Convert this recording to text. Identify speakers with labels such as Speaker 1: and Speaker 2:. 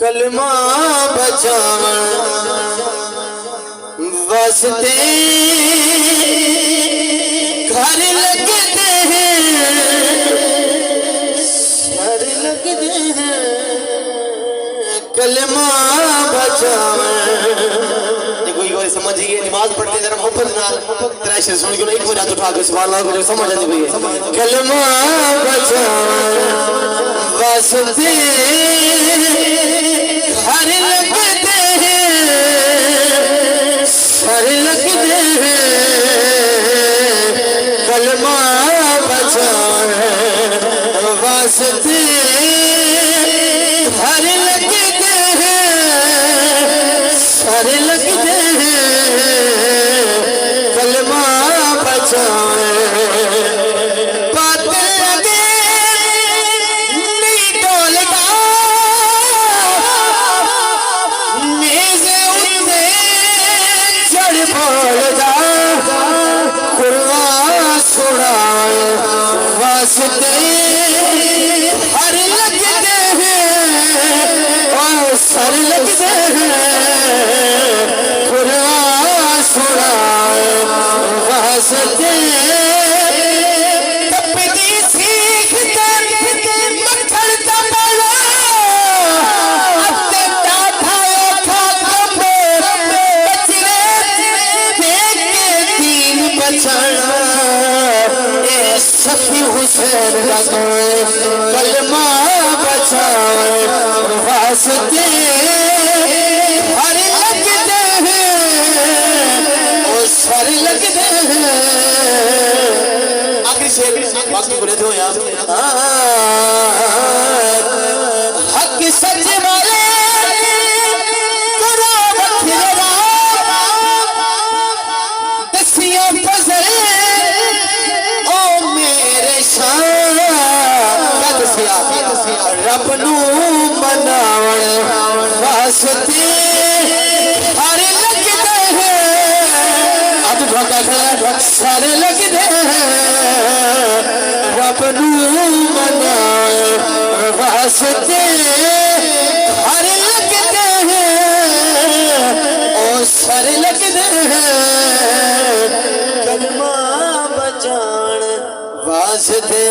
Speaker 1: कलमा बचावन वास्ते घर लगते हैं, घर लगते हैं, कलमा बचावन। समझिए नमाज पढ़ते जरा मोहब्बत नाल तेरा शेर सुन के एक बार हाथ उठा के सुभान अल्लाह को समझ आती भई कलमा बचावन वास्ते घर लगते हैं, घर लगते हैं, कलमा बचावन वास्ते घर लगते हैं, घर लगते हैं, कलमा बचावन। बातें लगे नहीं डोलता, मेज़े उठे चढ़ बोलता, कुर्बान सुनाए वास्ते हर लगते हैं और सर लगते हैं, कुर्बान सुनाए वास्ते तपती सीख कर मक्खन तपला अपने डाठाओं खा कपे बचरे देख के दीन बचाना ए सखी हुसैन का कलमा बचावन वास्ते हर लगते हैं और सर लगते हैं। आखिरी शेर बाकी बोले दो यार। हक सच वाले करो बखेरा दसियों फजल ओ मेरे शान रब नू मनावन वास्ते हर लगते हैं, अब धोखा खड़ा सर लगते हैं, रब नू मनावन वास्ते हर लगते हैं और सर लगते हैं, कलमा बचावन वास्ते।